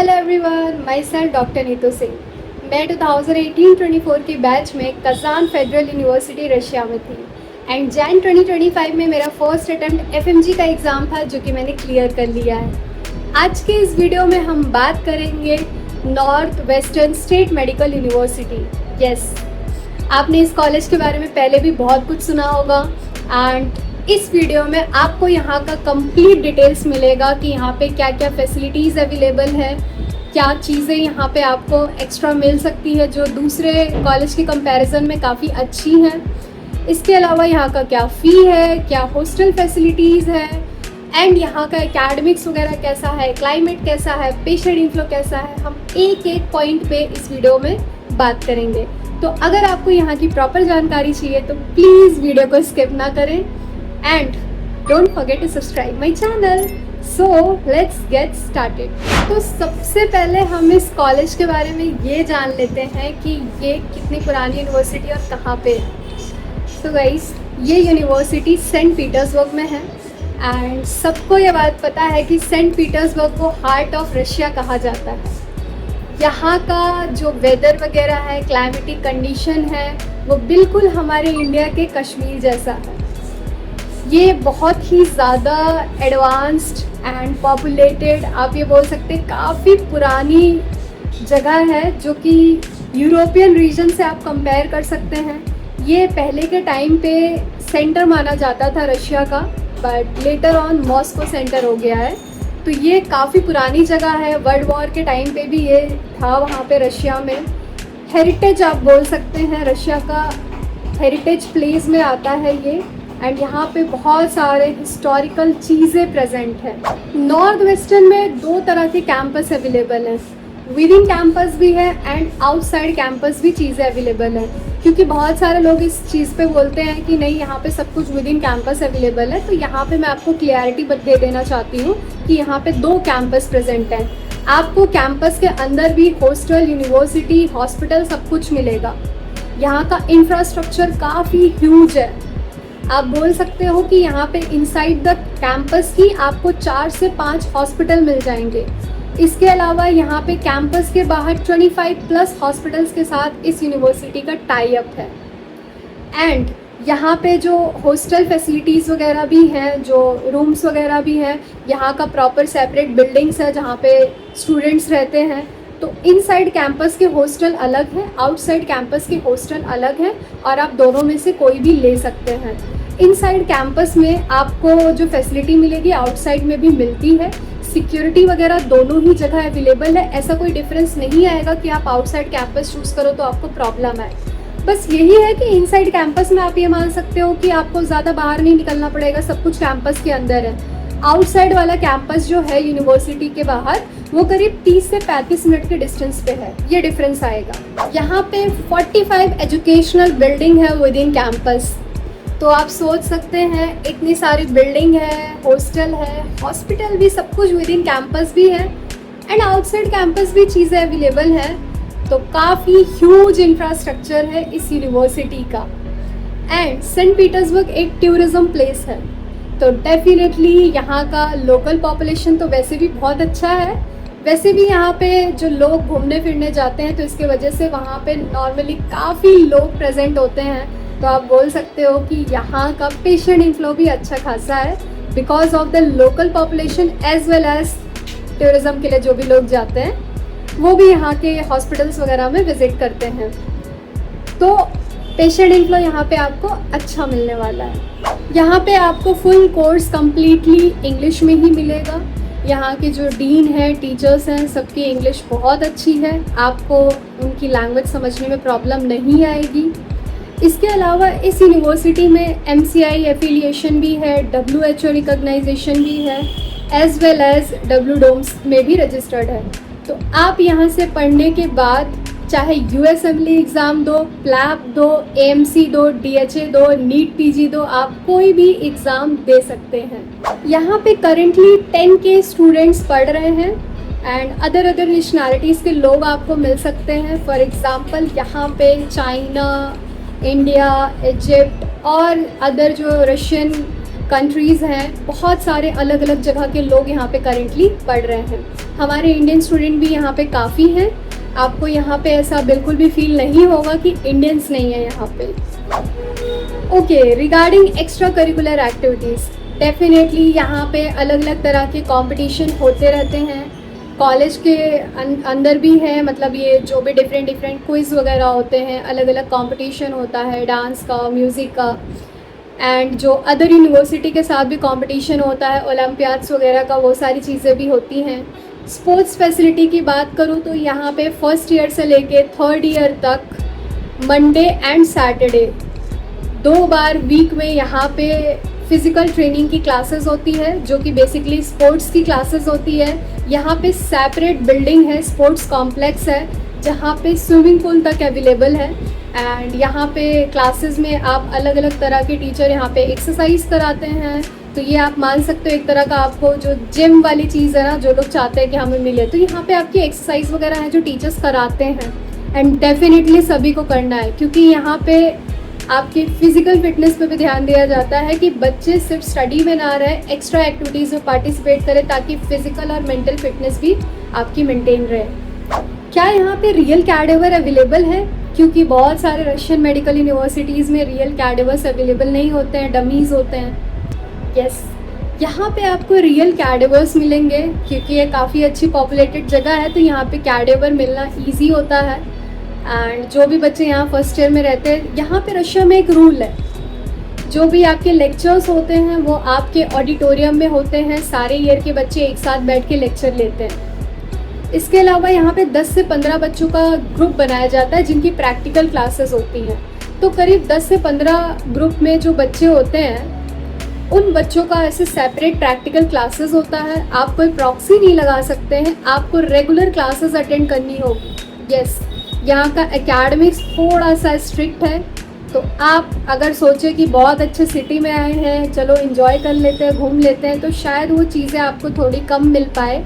Hello everyone, my self doctor Neetu Singh. मैं 2018-24 के batch में कजान फेडरल यूनिवर्सिटी रशिया में थी एंड जैन 2025 में मेरा फर्स्ट अटेम्प्ट एफएमजी का एग्ज़ाम था जो कि मैंने क्लियर कर लिया है। आज के इस वीडियो में हम बात करेंगे north western state medical university. Yes, आपने इस कॉलेज के बारे में पहले भी बहुत कुछ सुना होगा एंड इस वीडियो में आपको यहाँ का कंप्लीट डिटेल्स मिलेगा कि यहाँ पे क्या क्या फैसिलिटीज़ अवेलेबल है, क्या चीज़ें यहाँ पे आपको एक्स्ट्रा मिल सकती है जो दूसरे कॉलेज के कंपैरिजन में काफ़ी अच्छी हैं। इसके अलावा यहाँ का क्या फ़ी है, क्या हॉस्टल फैसिलिटीज़ है एंड यहाँ का एकेडमिक्स वगैरह कैसा है, क्लाइमेट कैसा है, पेशेंट इनफ्लो कैसा है, हम एक एक पॉइंट पे इस वीडियो में बात करेंगे। तो अगर आपको यहाँ की प्रॉपर जानकारी चाहिए तो प्लीज़ वीडियो को स्किप ना करें and don't forget to subscribe my channel. So let's get started. तो सबसे पहले हम इस कॉलेज के बारे में ये जान लेते हैं कि ये कितनी पुरानी यूनिवर्सिटी और कहाँ पे है। तो गाइस, ये यूनिवर्सिटी सेंट पीटर्सबर्ग में है एंड सबको ये बात पता है कि सेंट पीटर्सबर्ग को हार्ट ऑफ रशिया कहा जाता है। यहाँ का जो वेदर वगैरह है, क्लाइमेटिक कंडीशन है, वो बिल्कुल हमारे इंडिया के कश्मीर जैसा है। ये बहुत ही ज़्यादा एडवांस्ड एंड पॉपुलेटेड, आप ये बोल सकते हैं काफ़ी पुरानी जगह है जो कि यूरोपियन रीजन से आप कंपेयर कर सकते हैं। ये पहले के टाइम पे सेंटर माना जाता था रशिया का, but later on Moscow centre हो गया है। तो ये काफ़ी पुरानी जगह है। वर्ल्ड वॉर के टाइम पे भी ये था वहाँ पे रशिया में। हेरिटेज आप बोल सकते हैं, रशिया का हेरिटेज प्लेस में आता है ये एंड यहाँ पे बहुत सारे हिस्टोरिकल चीज़ें प्रेजेंट हैं। नॉर्थ वेस्टर्न में दो तरह के कैंपस अवेलेबल हैं, विद इन कैंपस भी है एंड आउटसाइड कैंपस भी चीज़ें अवेलेबल हैं। क्योंकि बहुत सारे लोग इस चीज़ पे बोलते हैं कि नहीं, यहाँ पे सब कुछ विद इन कैंपस अवेलेबल है। तो यहाँ पे मैं आपको क्लियरिटी दे देना चाहती हूँ कि यहाँ पे दो कैंपस प्रेजेंट हैं। आपको कैंपस के अंदर भी हॉस्टल, यूनिवर्सिटी, हॉस्पिटल सब कुछ मिलेगा। यहाँ का इंफ्रास्ट्रक्चर काफ़ी ह्यूज है। आप बोल सकते हो कि यहाँ पे इनसाइड द कैंपस ही आपको 4 से 5 हॉस्पिटल मिल जाएंगे। इसके अलावा यहाँ पे कैंपस के बाहर 25+ हॉस्पिटल्स के साथ इस यूनिवर्सिटी का टाई अप है एंड यहाँ पे जो हॉस्टल फैसिलिटीज़ वगैरह भी हैं, जो रूम्स वगैरह भी हैं, यहाँ का प्रॉपर सेपरेट बिल्डिंग्स है जहाँ पे स्टूडेंट्स रहते हैं। तो इनसाइड कैंपस के हॉस्टल अलग हैं, आउटसाइड कैंपस के हॉस्टल अलग हैं और आप दोनों में से कोई भी ले सकते हैं। इनसाइड कैंपस में आपको जो फैसिलिटी मिलेगी आउटसाइड में भी मिलती है। सिक्योरिटी वगैरह दोनों ही जगह अवेलेबल है। ऐसा कोई डिफरेंस नहीं आएगा कि आप आउटसाइड कैंपस चूज़ करो तो आपको प्रॉब्लम आए। बस यही है कि इनसाइड कैंपस में आप ये मान सकते हो कि आपको ज़्यादा बाहर नहीं निकलना पड़ेगा, सब कुछ कैंपस के अंदर है। आउटसाइड वाला कैंपस जो है यूनिवर्सिटी के बाहर, वो करीब 30 से 35 मिनट के डिस्टेंस पे है। ये डिफरेंस आएगा। यहाँ पे 45 एजुकेशनल बिल्डिंग है विद इन कैंपस। तो आप सोच सकते हैं इतनी सारी बिल्डिंग है, हॉस्टल है, हॉस्पिटल भी, सब कुछ विद इन कैंपस भी है एंड आउटसाइड कैंपस भी चीज़ें अवेलेबल हैं। तो काफ़ी ह्यूज इंफ्रास्ट्रक्चर है इस यूनिवर्सिटी का एंड सेंट पीटर्सबर्ग एक टूरिज़्म प्लेस है। तो डेफिनेटली यहाँ का लोकल पॉपुलेशन तो वैसे भी बहुत अच्छा है। वैसे भी यहाँ पे जो लोग घूमने फिरने जाते हैं तो इसके वजह से वहाँ पे नॉर्मली काफ़ी लोग प्रेजेंट होते हैं। तो आप बोल सकते हो कि यहाँ का पेशेंट इनफ्लो भी अच्छा खासा है because of the local population as well as tourism के लिए जो भी लोग जाते हैं वो भी यहाँ के हॉस्पिटल्स वगैरह में विज़िट करते हैं। तो पेशेंट इनफ्लो यहाँ पे आपको अच्छा मिलने वाला है। यहाँ पे आपको फुल कोर्स कम्प्लीटली इंग्लिश में ही मिलेगा। यहाँ के जो डीन है, टीचर्स हैं, सबकी इंग्लिश बहुत अच्छी है। आपको उनकी लैंग्वेज समझने में प्रॉब्लम नहीं आएगी। इसके अलावा इस यूनिवर्सिटी में MCI एफिलिएशन भी है, WHO रिकॉग्नाइजेशन भी है, एज वेल एज WDOMS में भी रजिस्टर्ड है। तो आप यहाँ से पढ़ने के बाद चाहे USMLE एग्ज़ाम दो, प्लैप दो, AMC दो, DHA दो, नीट PG दो, आप कोई भी एग्ज़ाम दे सकते हैं। यहाँ पे करेंटली 10K स्टूडेंट्स पढ़ रहे हैं एंड अदर नेशनैलिटीज़ के लोग आपको मिल सकते हैं। फॉर एग्ज़ाम्पल यहाँ पे चाइना, इंडिया, इजिप्ट और अदर जो रशियन कंट्रीज़ हैं, बहुत सारे अलग अलग जगह के लोग यहाँ पे करेंटली पढ़ रहे हैं। हमारे इंडियन स्टूडेंट भी यहाँ पे काफ़ी हैं। आपको यहाँ पे ऐसा बिल्कुल भी फील नहीं होगा कि इंडियंस नहीं है यहाँ पे। Okay, regarding extra curricular activities, definitely यहाँ पे अलग अलग तरह के कंपटीशन होते रहते हैं। कॉलेज के अंदर भी है, मतलब ये जो भी डिफरेंट क्विज़ वगैरह होते हैं, अलग अलग कंपटीशन होता है डांस का, म्यूज़िक का, एंड जो अदर यूनिवर्सिटी के साथ भी कंपटीशन होता है, ओलंपियाड्स वगैरह का, वो सारी चीज़ें भी होती हैं। स्पोर्ट्स फैसिलिटी की बात करूँ तो यहाँ पे फर्स्ट ईयर से लेके थर्ड ईयर तक मंडे एंड सैटरडे 2 बार वीक में यहाँ पे फिज़िकल ट्रेनिंग की क्लासेस होती है, जो कि बेसिकली स्पोर्ट्स की क्लासेस होती है। यहाँ पे सेपरेट बिल्डिंग है, स्पोर्ट्स कॉम्प्लेक्स है, जहाँ पे स्विमिंग पूल तक अवेलेबल है। एंड यहाँ पे क्लासेस में आप अलग अलग तरह के टीचर यहाँ पे एक्सरसाइज कराते हैं। तो ये आप मान सकते हो एक तरह का आपको जो जिम वाली चीज़ है ना, जो लोग चाहते हैं कि हमें मिले, तो यहाँ पे आपकी एक्सरसाइज वगैरह है जो टीचर्स कराते हैं। एंड डेफिनेटली सभी को करना है, क्योंकि यहाँ पे आपकी फ़िज़िकल फिटनेस पे भी ध्यान दिया जाता है कि बच्चे सिर्फ स्टडी में ना रहे, एक्स्ट्रा एक्टिविटीज़ में पार्टिसिपेट करें, ताकि फ़िज़िकल और मेंटल फिटनेस भी आपकी मेंटेन रहे। क्या यहाँ पे रियल कैडेवर अवेलेबल है? क्योंकि बहुत सारे रशियन मेडिकल यूनिवर्सिटीज़ में रियल कैडेवर्स अवेलेबल नहीं होते हैं, डमीज़ होते हैं। यस, यहाँ पे आपको रियल कैडेवर्स मिलेंगे, क्योंकि ये काफ़ी अच्छी पॉपुलेटेड जगह है, तो यहाँ पे कैडेवर मिलना ईजी होता है। एंड जो भी बच्चे यहाँ फर्स्ट ईयर में रहते हैं, यहाँ पे रशिया में एक रूल है, जो भी आपके लेक्चर्स होते हैं वो आपके ऑडिटोरियम में होते हैं। सारे ईयर के बच्चे एक साथ बैठ के लेक्चर लेते हैं। इसके अलावा यहाँ पे 10 से 15 बच्चों का ग्रुप बनाया जाता है, जिनकी प्रैक्टिकल क्लासेस होती हैं। तो करीब 10 से 15 ग्रुप में जो बच्चे होते हैं, उन बच्चों का ऐसे सेपरेट प्रैक्टिकल क्लासेस होता है। आप कोई प्रॉक्सी नहीं लगा सकते हैं, आपको रेगुलर क्लासेस अटेंड करनी होगी। यस, यहाँ का एकेडमिक्स थोड़ा सा स्ट्रिक्ट है, तो आप अगर सोचें कि बहुत अच्छे सिटी में आए हैं, चलो एंजॉय कर लेते हैं, घूम लेते हैं, तो शायद वो चीज़ें आपको थोड़ी कम मिल पाए,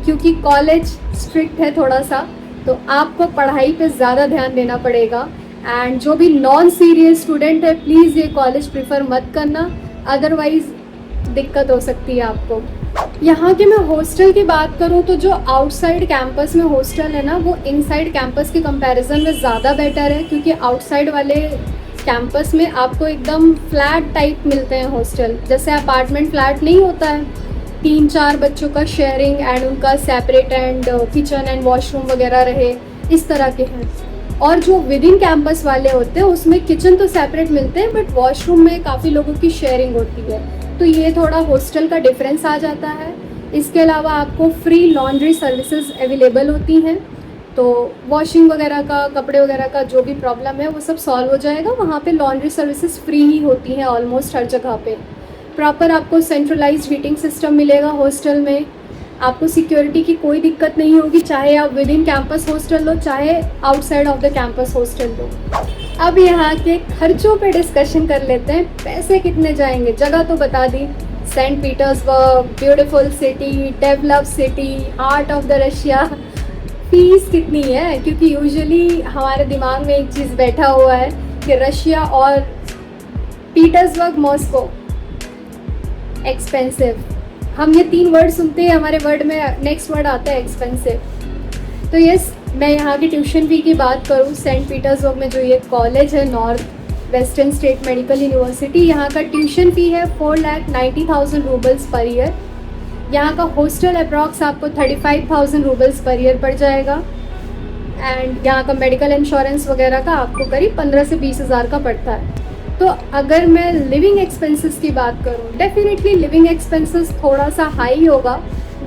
क्योंकि कॉलेज स्ट्रिक्ट है थोड़ा सा, तो आपको पढ़ाई पे ज़्यादा ध्यान देना पड़ेगा। एंड जो भी नॉन सीरियस स्टूडेंट है, प्लीज़ ये कॉलेज प्रेफर मत करना, अदरवाइज़ दिक्कत हो सकती है आपको। यहाँ के मैं हॉस्टल की बात करूँ तो जो आउटसाइड कैंपस में हॉस्टल है ना, वो इनसाइड कैंपस के कंपैरिजन में ज़्यादा बेटर है, क्योंकि आउटसाइड वाले कैंपस में आपको एकदम फ्लैट टाइप मिलते हैं हॉस्टल, जैसे अपार्टमेंट फ्लैट नहीं होता है, 3-4 बच्चों का शेयरिंग एंड उनका separate and kitchen and washroom वगैरह रहे, इस तरह के हैं। और जो विद इन कैंपस वाले होते हैं, उसमें किचन तो सेपरेट मिलते हैं, बट वॉशरूम में काफ़ी लोगों की शेयरिंग होती है, तो ये थोड़ा हॉस्टल का डिफरेंस आ जाता है। इसके अलावा आपको फ्री लॉन्ड्री सर्विसेज अवेलेबल होती हैं, तो वॉशिंग वगैरह का, कपड़े वगैरह का जो भी प्रॉब्लम है वो सब सॉल्व हो जाएगा। वहाँ पे लॉन्ड्री सर्विसेज फ्री ही होती हैं ऑलमोस्ट हर जगह पे। प्रॉपर आपको सेंट्रलाइज्ड हीटिंग सिस्टम मिलेगा हॉस्टल में। आपको सिक्योरिटी की कोई दिक्कत नहीं होगी, चाहे आप विद इन कैंपस हॉस्टल लो, चाहे outside of the campus hostel लो। अब यहाँ के खर्चों पे डिस्कशन कर लेते हैं। पैसे कितने जाएंगे? जगह तो बता दी, Saint Petersburg, beautiful city, develop city, heart of the Russia. Fees कितनी है? क्योंकि यूजुअली हमारे दिमाग में एक चीज़ बैठा हुआ है कि रशिया और पीटर्सबर्ग, मॉस्को एक्सपेंसिव। हम ये 3 वर्ड सुनते हैं, हमारे वर्ड में नेक्स्ट वर्ड आता है एक्सपेंसिव। तो यस, मैं यहाँ की ट्यूशन फी की बात करूँ, सेंट पीटर्सबर्ग में जो ये कॉलेज है, north western state medical university, यहाँ का ट्यूशन फ़ी है 4,90,000 रूबल्स पर ईयर। यहाँ का हॉस्टल अप्रॉक्स आपको 35,000 रूबल्स पर ईयर पड़ जाएगा। एंड यहाँ का मेडिकल इंश्योरेंस वगैरह का आपको करीब 15 से 20 हज़ार का पड़ता है। तो अगर मैं लिविंग एक्सपेंसेस की बात करूँ, डेफिनेटली लिविंग एक्सपेंसेस थोड़ा सा हाई होगा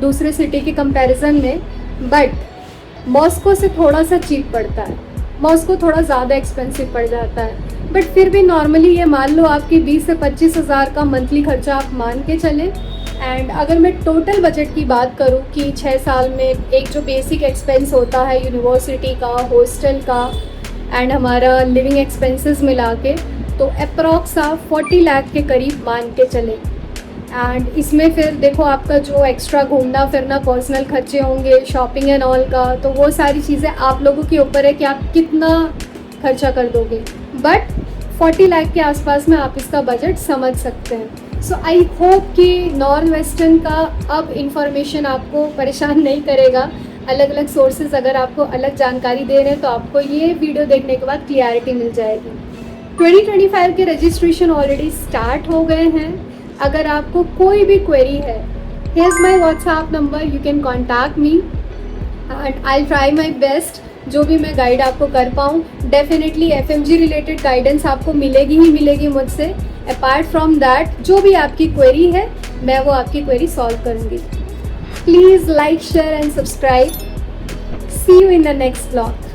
दूसरे सिटी के कंपैरिजन में, बट मॉस्को से थोड़ा सा चीप पड़ता है। मॉस्को थोड़ा ज़्यादा एक्सपेंसिव पड़ जाता है, बट फिर भी नॉर्मली ये मान लो आपकी 20 से 25 हज़ार का मंथली खर्चा आप मान के चलें। एंड अगर मैं टोटल बजट की बात करूँ कि 6 साल में एक जो बेसिक एक्सपेंस होता है यूनिवर्सिटी का, हॉस्टल का एंड हमारा लिविंग एक्सपेंसेस मिला के, तो अप्रॉक्स आप 40 लाख के करीब मान के चलें। एंड इसमें फिर देखो आपका जो एक्स्ट्रा घूमना फिरना, पर्सनल खर्चे होंगे, शॉपिंग एंड ऑल का, तो वो सारी चीज़ें आप लोगों के ऊपर है कि आप कितना खर्चा कर दोगे, बट 40 लाख के आसपास में आप इसका बजट समझ सकते हैं। सो आई होप कि नॉर्थ वेस्टर्न का अब इंफॉर्मेशन आपको परेशान नहीं करेगा। अलग अलग सोर्सेज अगर आपको अलग जानकारी दे रहे हैं तो आपको ये वीडियो देखने के बाद क्लियरिटी मिल जाएगी। 2025 के रजिस्ट्रेशन ऑलरेडी स्टार्ट हो गए हैं। अगर आपको कोई भी क्वेरी है, here is my WhatsApp number, you can contact me and I try my best जो भी मैं गाइड आपको कर पाऊँ। डेफिनेटली FMG रिलेटेड गाइडेंस आपको मिलेगी ही मिलेगी मुझसे। अपार्ट फ्रॉम दैट जो भी आपकी क्वेरी है मैं वो आपकी क्वेरी सॉल्व करूँगी। Please like, share and subscribe. See you in the next blog.